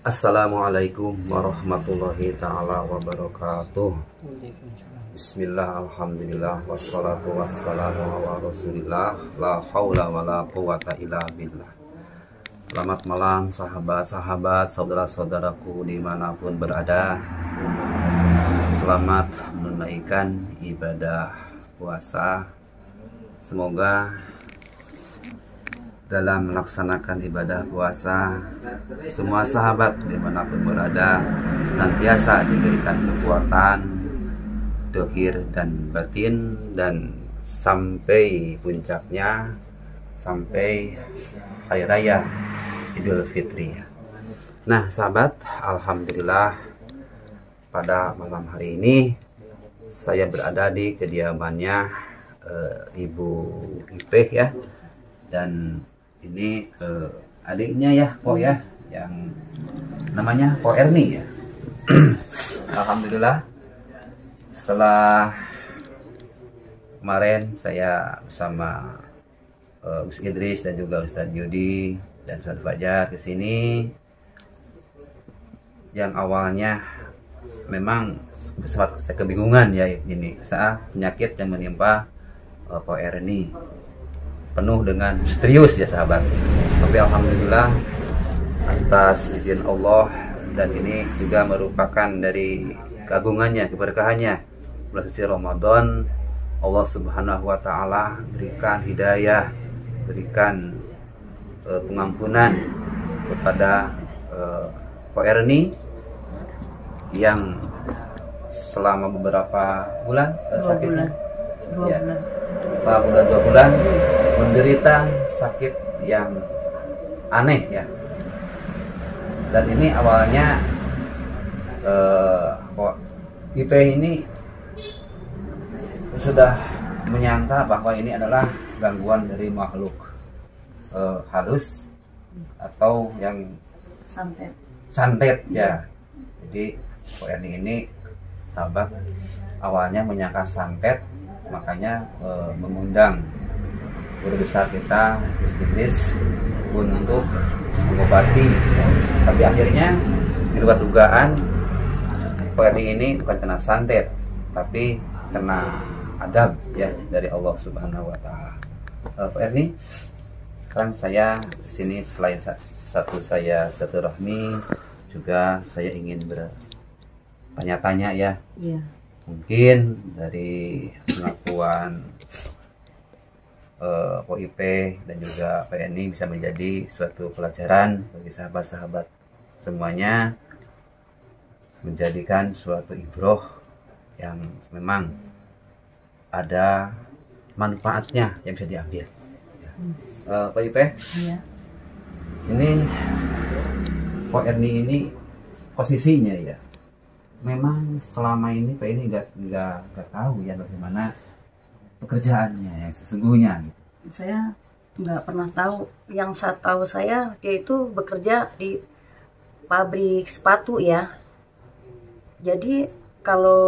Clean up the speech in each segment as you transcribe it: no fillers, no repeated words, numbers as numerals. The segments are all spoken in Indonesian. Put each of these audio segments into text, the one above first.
Assalamualaikum warahmatullahi ta'ala wabarakatuh. Bismillah, alhamdulillah, wassalatu wassalamu ala rasulillah, la hawla wa la quwata illa billah. Selamat malam sahabat-sahabat, saudara-saudaraku dimanapun berada. Selamat menunaikan ibadah puasa. Semoga dalam melaksanakan ibadah puasa, semua sahabat dimanapun berada senantiasa diberikan kekuatan dohir dan batin, dan sampai puncaknya, sampai hari raya Idul Fitri. Nah sahabat, alhamdulillah pada malam hari ini saya berada di kediamannya Ibu Ipeh ya, dan ini adiknya ya, Po ya, yang namanya Po Erni ya. Alhamdulillah setelah kemarin saya bersama Gus Idris dan juga Ustadz Yudi dan Ustadz Fajar ke sini, yang awalnya memang sempat saya kebingungan ya, ini saat penyakit yang menimpa Po Erni penuh dengan misterius ya sahabat. Tapi alhamdulillah atas izin Allah, dan ini juga merupakan dari keagungannya, keberkahannya bulan suci Ramadan, Allah Subhanahu wa taala berikan hidayah, berikan pengampunan kepada Po Erni yang selama beberapa bulan sakitnya. Dua bulan. Setelah 2 bulan menderita sakit yang aneh ya. Dan ini awalnya IP ini sudah menyangka bahwa ini adalah gangguan dari makhluk halus atau yang santet ya. Jadi Po Erni ini sahabat awalnya menyangka santet, makanya mengundang guru besar kita Gus Idris untuk mengobati, tapi akhirnya di luar dugaan Po Erni ini bukan kena santet, tapi kena adab ya dari Allah Subhanahu wa taala. Po Erni, sekarang saya kesini selain saya silaturahmi, juga saya ingin bertanya-tanya ya. Iya. Mungkin dari pengakuan Po Ipeh dan juga Pak Erni bisa menjadi suatu pelajaran bagi sahabat-sahabat semuanya, menjadikan suatu ibroh yang memang ada manfaatnya yang bisa diambil. Pak Ipeh, iya. Ini Po Erni ini posisinya ya, memang selama ini Pak ini nggak tahu ya bagaimana pekerjaannya yang sesungguhnya gitu. Saya nggak pernah tahu. Yang saya tahu dia itu bekerja di pabrik sepatu ya. Jadi kalau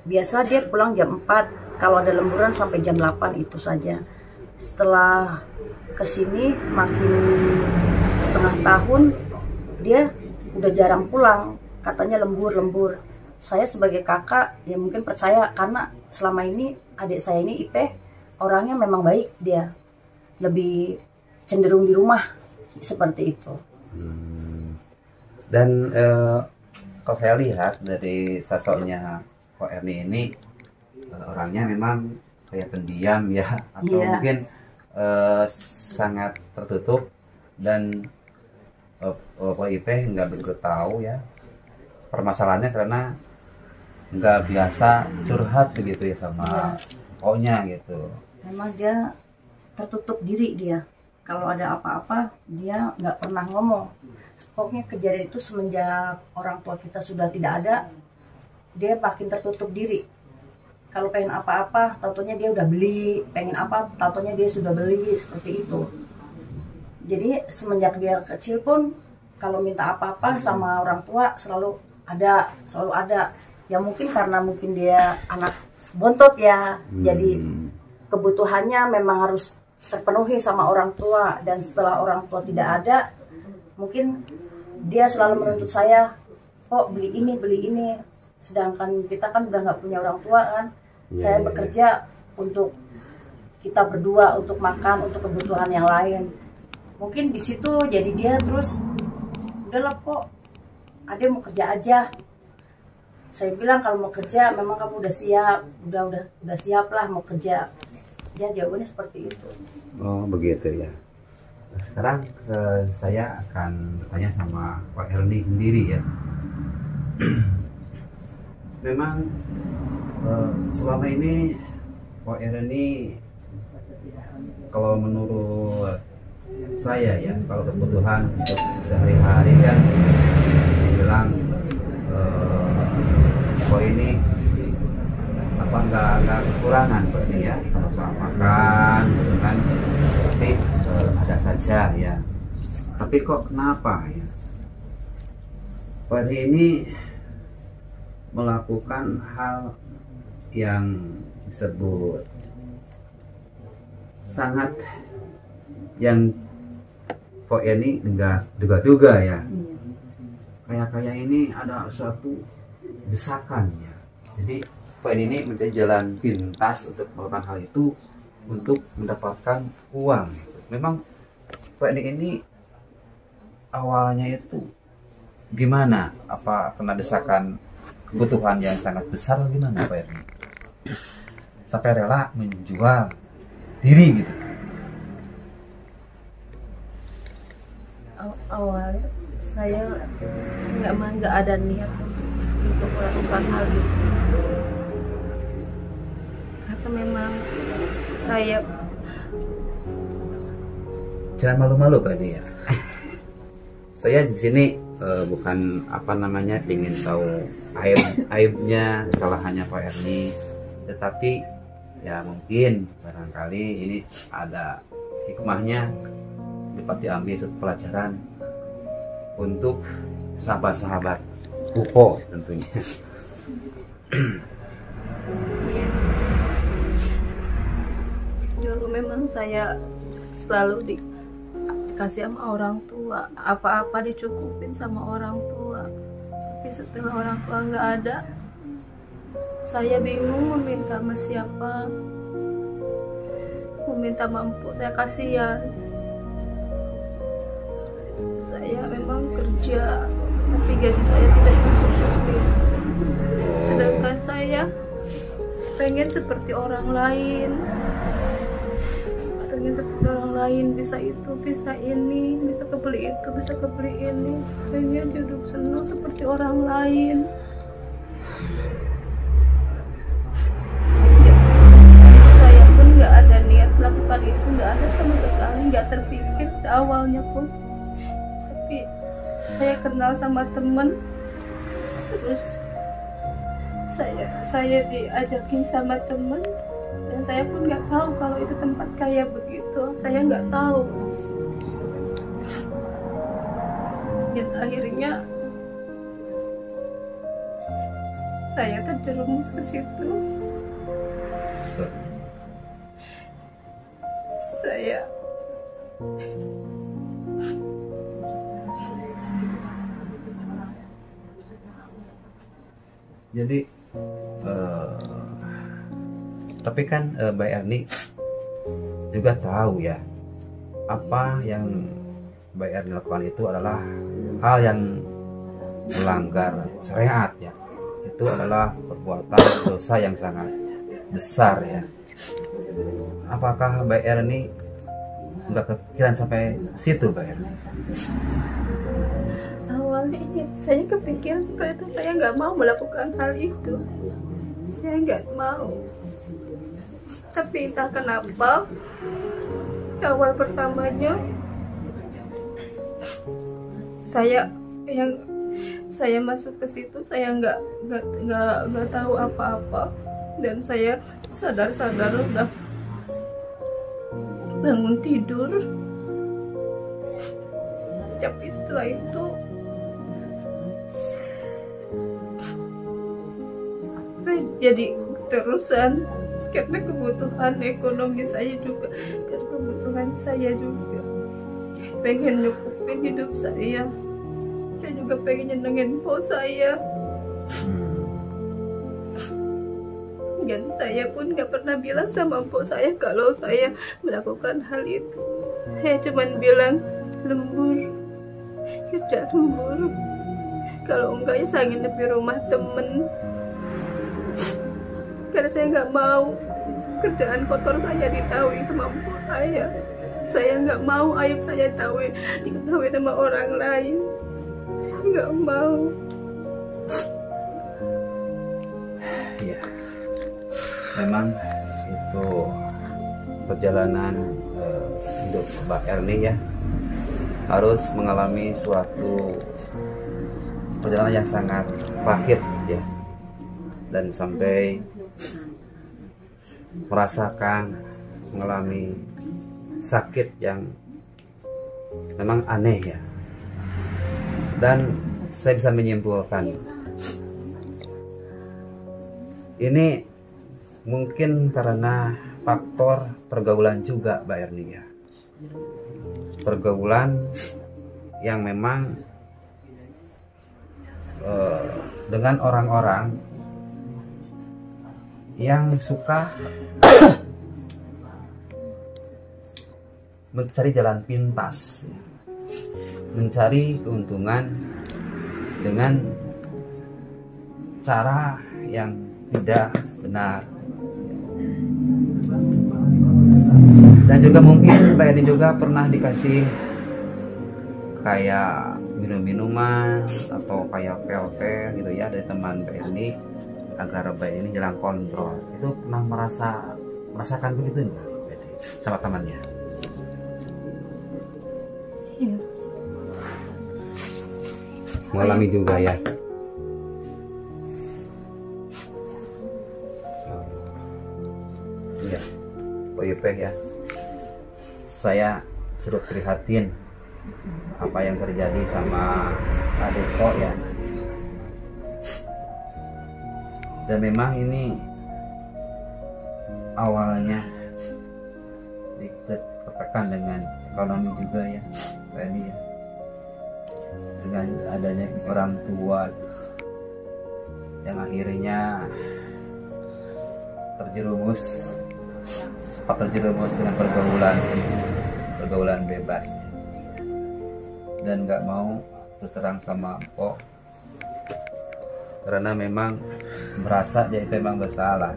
biasa dia pulang jam 4, kalau ada lemburan sampai jam 8 itu saja. Setelah kesini makin setengah tahun dia udah jarang pulang, katanya lembur. Saya sebagai kakak ya mungkin percaya, karena selama ini adik saya ini Ipeh orangnya memang baik, dia lebih cenderung di rumah seperti itu. Dan kalau saya lihat dari sosoknya Po Erni ini orangnya memang kayak pendiam ya, atau mungkin sangat tertutup, dan Po Ipeh nggak begitu tahu ya permasalahannya karena nggak biasa curhat begitu ya sama O-nya gitu. Memang dia tertutup diri dia. Kalau ada apa-apa dia nggak pernah ngomong. Pokoknya kejadian itu semenjak orang tua kita sudah tidak ada, dia makin tertutup diri. Kalau pengen apa-apa, taunya dia udah beli. Pengen apa, taunya dia sudah beli, seperti itu. Jadi semenjak dia kecil pun, kalau minta apa-apa sama orang tua selalu ada. Ya mungkin karena dia anak bontot ya, jadi kebutuhannya memang harus terpenuhi sama orang tua, dan setelah orang tua tidak ada, mungkin dia selalu menuntut saya, kok beli ini, sedangkan kita kan udah nggak punya orang tua kan. Saya bekerja untuk kita berdua, untuk makan, untuk kebutuhan yang lain. Mungkin di situ jadi dia terus, udahlah kok, Ade mau kerja aja. Saya bilang kalau mau kerja memang kamu udah siap, udah siap lah mau kerja. Dia jawabannya seperti itu. Oh begitu ya. Nah, sekarang saya akan bertanya sama Pak Erni sendiri ya. Memang selama ini Pak Erni, kalau menurut saya ya, kalau kebutuhan untuk sehari-hari kan dibilang Pak ini apa nggak kekurangan berarti ya, kalau soal makan gitu kan, tapi ada saja ya. Tapi kok kenapa ya Pak ini melakukan hal yang disebut sangat yang Pak ini enggak duga-duga ya, kayak ini ada suatu desakan ya. Jadi Pak ini menjadi jalan pintas untuk melakukan hal itu untuk mendapatkan uang. Memang Pak ini awalnya itu gimana? Apa kena desakan kebutuhan yang sangat besar gimana Pak ini? Sampai rela menjual diri gitu. Awalnya saya nggak ada niat untuk melakukan hal itu, karena memang saya jangan malu-malu Pak ini ya. Saya di sini bukan apa namanya ingin tahu aibnya, kesalahannya Pak Erni, tetapi ya mungkin barangkali ini ada hikmahnya dapat diambil satu pelajaran untuk sahabat-sahabat UFO tentunya. Dulu memang saya selalu dikasih sama orang tua, apa-apa dicukupin sama orang tua. Tapi setelah orang tua nggak ada, saya bingung meminta sama siapa, meminta mampu. Saya kasihan. Saya memang kerja, tapi gaji saya tidak mencukupi. Sedangkan saya pengen seperti orang lain, bisa itu, bisa ini, bisa kebeli itu, bisa kebeli ini. Pengen hidup senang seperti orang lain. Saya pun nggak ada niat melakukan itu, nggak ada sama sekali, nggak terpikir awalnya pun. Tapi saya kenal sama temen, terus saya diajakin sama temen, dan saya pun nggak tahu kalau itu tempat kayak begitu. Saya nggak tahu. Dan akhirnya saya terjerumus ke situ. Saya jadi tapi kan Mbak Erni juga tahu ya, apa yang Mbak Erni lakukan itu adalah hal yang melanggar syariat ya. Itu adalah perbuatan dosa yang sangat besar ya. Apakah Mbak Erni nggak kepikiran sampai situ Mbak Erni? awalnya saya kepikiran seperti itu, saya nggak mau melakukan hal itu, saya nggak mau. Tapi entah kenapa awal pertamanya saya masuk ke situ, saya nggak tahu apa-apa, dan saya sadar udah bangun tidur. Tapi setelah itu jadi terusan karena kebutuhan ekonomi saya juga, karena kebutuhan saya juga pengen nyukupin hidup saya. Saya juga pengen nyenengin po saya. Dan saya pun nggak pernah bilang sama po saya kalau saya melakukan hal itu. Saya cuma bilang lembur, kerja lembur. Kalau enggak ya saya nginep di rumah temen. Karena saya nggak mau kerjaan kotor saya ditahui sama po saya. Saya nggak mau aib saya diketahui sama orang lain. Saya nggak mau. Ya, memang itu perjalanan hidup Mbak Erni ya, harus mengalami suatu perjalanan yang sangat pahit ya, dan sampai mengalami sakit yang memang aneh ya. Dan saya bisa menyimpulkan ini mungkin karena faktor pergaulan juga, Mbak Erni ya. Pergaulan yang memang dengan orang-orang yang suka mencari jalan pintas, mencari keuntungan dengan cara yang tidak benar. Dan juga mungkin Mbak Erni juga pernah dikasih kayak minum-minuman atau kayak pel-pel gitu ya dari teman Mbak Erni agar Mbak Erni hilang kontrol. Itu pernah merasakan begitu enggak sama temannya? Iya. Mengalami juga ya. Iya, Pak Yupeh ya. Saya turut prihatin apa yang terjadi sama adik kok ya. Dan memang ini awalnya ditekan dengan ekonomi juga ya, Pak Edi ya. Dengan adanya orang tua yang akhirnya terjerumus dengan pergaulan bebas, dan nggak mau terus terang sama Mpok karena memang merasa dia itu memang bersalah.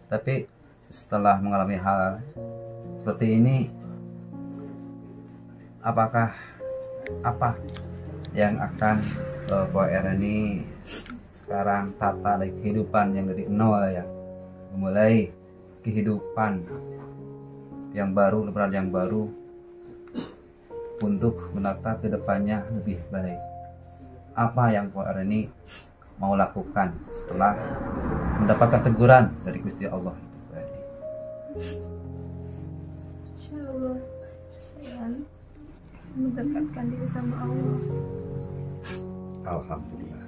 Tapi setelah mengalami hal seperti ini, apa yang akan Mbak Erni sekarang tata dari kehidupan yang dari nol ya, memulai kehidupan yang baru, lebaran yang baru untuk menata kedepannya lebih baik. Apa yang Mbak Erni mau lakukan setelah mendapatkan teguran dari Gusti Allah? Insya Allah saya mendekatkan diri sama Allah. Alhamdulillah.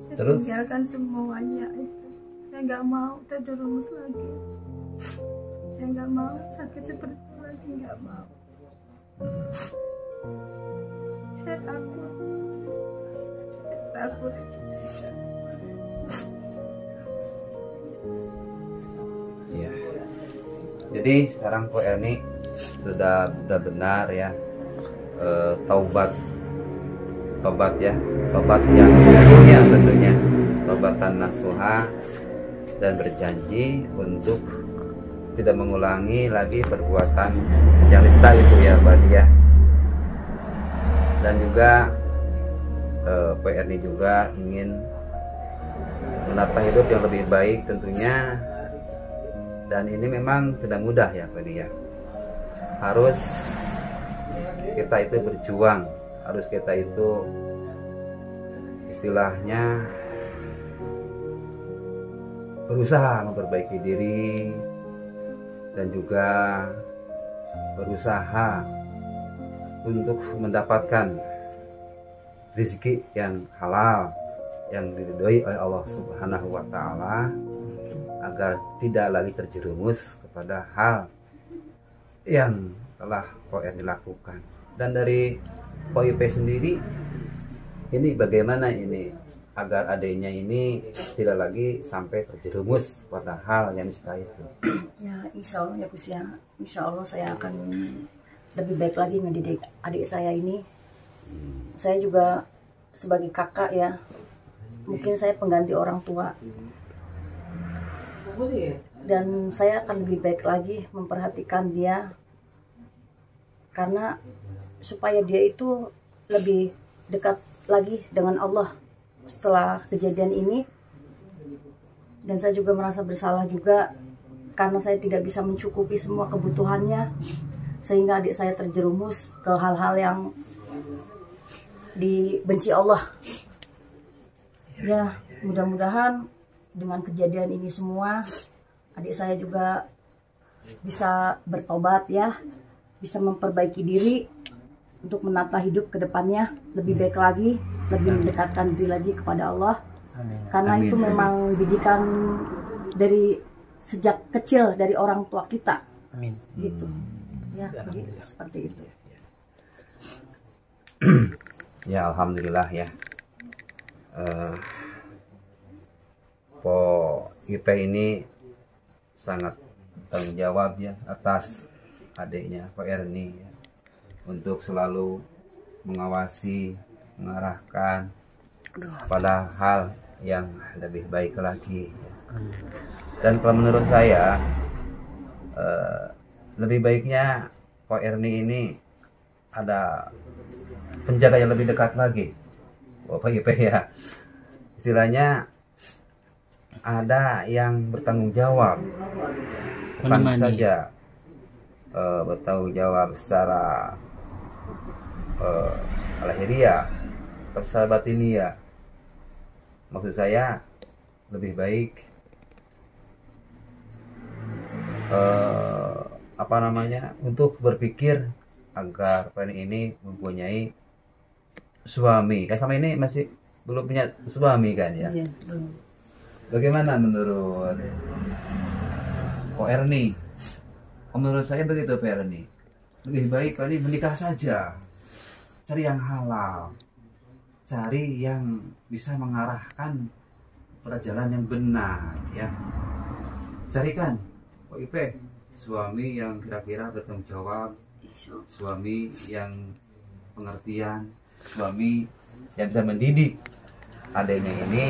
Saya Terus? tinggalkan semuanya itu. Saya nggak mau terjerumus lagi. Saya nggak mau sakit seperti itu lagi, nggak mau. Saya takut. Ya. Jadi sekarang Mbak Erni sudah benar ya, taubat ya, taubat yang sesungguhnya tentunya, taubatan nasuha, dan berjanji untuk tidak mengulangi lagi perbuatan yang nista itu ya, Mbak ya. Dan juga Mbak Erni juga ingin menata hidup yang lebih baik tentunya, dan ini memang tidak mudah ya Pak ya. Harus kita itu berjuang, harus kita itu istilahnya berusaha memperbaiki diri, dan juga berusaha untuk mendapatkan rezeki yang halal, yang diridhoi oleh Allah Subhanahu wa Ta'ala, agar tidak lagi terjerumus kepada hal yang telah PR dilakukan. Dan dari POIP sendiri ini bagaimana ini agar adanya ini tidak lagi sampai terjerumus pada hal yang setelah itu? Ya insya Allah ya Gus ya, insya Allah saya akan lebih baik lagi mendidik adik saya ini. Saya juga sebagai kakak ya, mungkin saya pengganti orang tua, dan saya akan lebih baik lagi memperhatikan dia, karena supaya dia itu lebih dekat lagi dengan Allah setelah kejadian ini. Dan saya juga merasa bersalah juga karena saya tidak bisa mencukupi semua kebutuhannya, sehingga adik saya terjerumus ke hal-hal yang dibenci Allah. Ya, mudah-mudahan dengan kejadian ini semua adik saya juga bisa bertobat ya, bisa memperbaiki diri untuk menata hidup ke depannya lebih baik lagi, lebih mendekatkan diri lagi kepada Allah. Amin. Karena Amin. itu memang didikan dari sejak kecil dari orang tua kita. Amin. Gitu. Ya, begitu, seperti itu. Ya alhamdulillah ya. POIP ini sangat tanggung jawab ya atas adiknya Pak Erni ya, untuk selalu mengawasi, mengarahkan pada hal yang lebih baik lagi. Dan kalau menurut saya lebih baiknya Pak Erni ini ada penjaga yang lebih dekat lagi, Bapak IP ya. Istilahnya ada yang bertanggung jawab, bukan Menemani. saja bertanggung jawab secara lahiriah, secara batiniah. Maksud saya lebih baik untuk berpikir agar Pani ini mempunyai suami. Kan sama ini masih belum punya suami kan ya. Iya, belum. Bagaimana menurut Ko Erni? Menurut saya begitu Pak Erni. Lebih baik Pani menikah saja. Cari yang halal. Cari yang bisa mengarahkan pada jalan yang benar ya. Carikan Ko Ipe suami yang kira-kira bertanggung jawab, suami yang pengertian, suami yang bisa mendidik adanya ini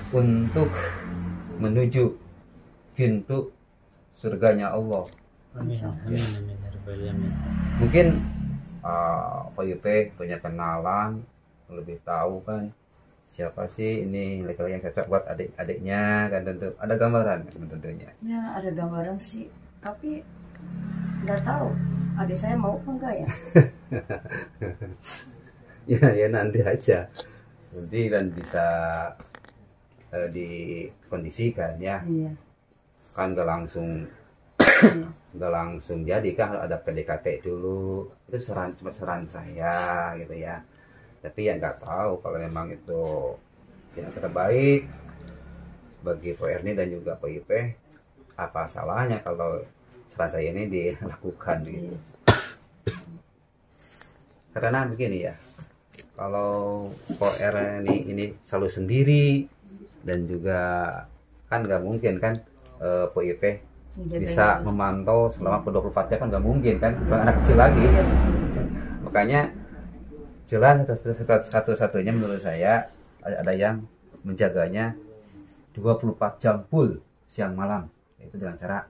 untuk menuju pintu surganya Allah. Amin. Amin. Amin. Amin. Mungkin Pak Yupe punya kenalan, lebih tahu kan siapa sih ini laki-laki yang cocok buat adik-adiknya kan, tentu ada gambaran kan tentunya. Ya, ada gambaran sih, tapi nggak tahu adik saya mau apa enggak ya. Ya nanti aja, nanti kan bisa dikondisikan ya. Iya. Kan nggak langsung jadi kan, ada PDKT dulu. Itu cuma saran saya gitu ya, tapi ya nggak tahu kalau memang itu yang terbaik bagi Pak Erni dan juga Pak Ipe, apa salahnya kalau saran saya ini dilakukan gitu. Karena begini ya, kalau Pak Erni ini selalu sendiri dan juga kan nggak mungkin kan Pak Ipe bisa memantau selama 24 jam, kan nggak mungkin kan, bukan anak kecil lagi. Makanya jelas satu-satunya menurut saya ada yang menjaganya 24 jam full siang malam, itu dengan cara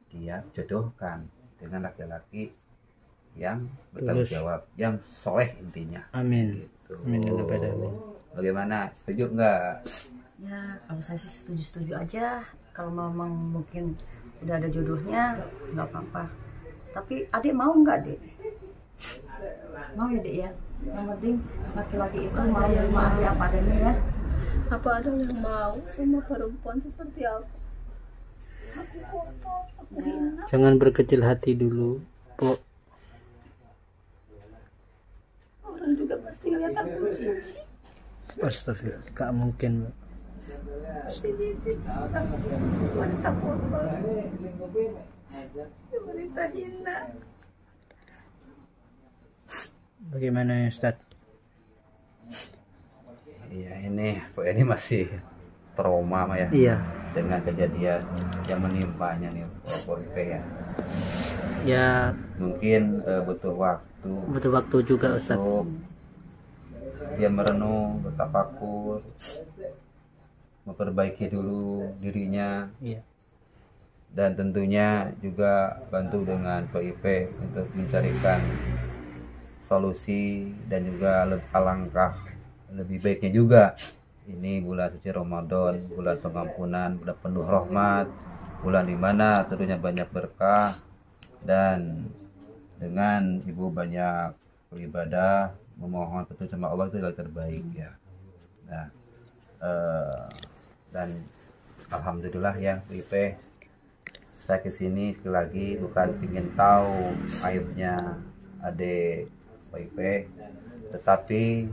dia jodohkan dengan laki-laki yang bertanggung jawab, yang soleh intinya. Amin. Gitu. Amin. Bagaimana, setuju nggak? Ya, kalau saya sih setuju-setuju aja. Kalau memang mungkin udah ada jodohnya, nggak apa-apa. Tapi adik mau nggak, Dek? Mau ya, Dek ya? Yang penting laki-laki itu mau menerima adik apa adanya ya. Apa ada yang mau sama perempuan seperti aku? Aku kotor, aku hina. Jangan berkecil hati dulu, Pok. Orang juga pasti lihat aku cici. Astagfirullah, gak mungkin, Mbak. Pasti cici. Aku wanita kotor. Wanita hina. Bagaimana Ustaz? Iya, ini masih trauma ya. Iya. Dengan kejadian yang menimpanya nih Pak IP ya. Ya Mungkin butuh waktu juga Ustaz. untuk dia merenung, bertafakur, memperbaiki dulu dirinya, Iya. dan tentunya juga bantu dengan PIP untuk mencarikan solusi, dan juga alangkah lebih baiknya juga ini bulan suci Ramadan, bulan pengampunan, bulan penuh rahmat, bulan dimana tentunya banyak berkah, dan dengan ibu banyak beribadah memohon petunjuk sama Allah itu yang terbaik ya. Nah, dan alhamdulillah ya PIP, saya kesini sekali lagi bukan ingin tahu aibnya adik PIP, tetapi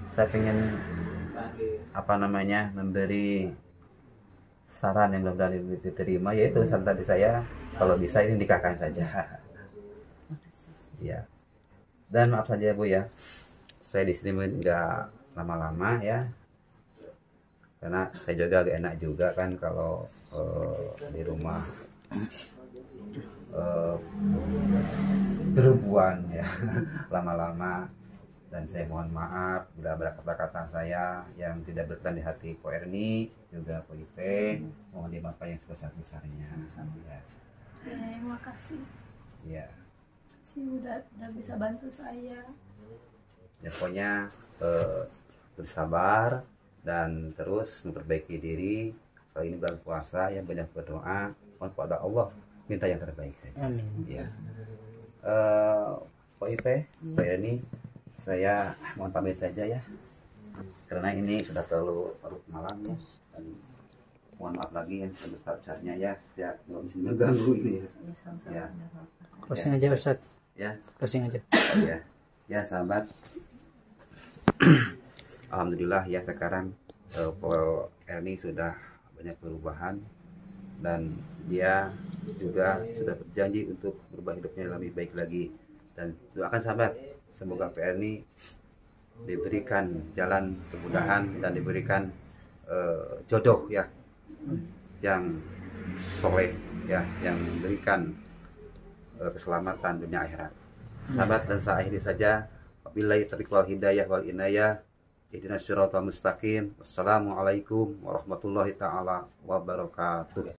saya ingin memberi saran yang mudah diterima, yaitu saran tadi saya, kalau bisa ini nikahkan saja. Ya. Dan maaf saja Bu ya, saya di sini nggak lama-lama ya, karena saya juga agak enak juga kan kalau di rumah berhubungan ya lama-lama. Dan saya mohon maaf bila ada kata-kata saya yang tidak berkenan di hati Ko Erni, juga Ko Ipe, mohon dimaafkan yang sebesar-besarnya. Ya. Terima kasih. Ya. Udah bisa bantu saya. Ya pokoknya bersabar dan terus memperbaiki diri. Kalau ini bulan puasa yang banyak berdoa, mohon kepada Allah minta yang terbaik saja. Amin. Ya. Ko Ipe, Ko Erni, saya mohon pamit saja ya, karena ini sudah terlalu larut malam ya, dan mohon maaf lagi yang sebesar-besarnya ya, saya nggak bisa mengganggu ini ya. Closing aja Ustaz. Ya, Closing aja. Ya sahabat, alhamdulillah ya sekarang Ko Erni sudah banyak perubahan, dan dia juga sudah berjanji untuk berubah hidupnya lebih baik lagi. Dan doakan sahabat, semoga Pak Erni diberikan jalan kemudahan dan diberikan jodoh ya yang soleh ya, yang memberikan keselamatan dunia akhirat. Sahabat, dan saya akhiri saja, wabillahi taufiq wal hidayah wal inayah, ihdinas siratal mustaqim. Wassalamualaikum warahmatullahi taala wabarakatuh.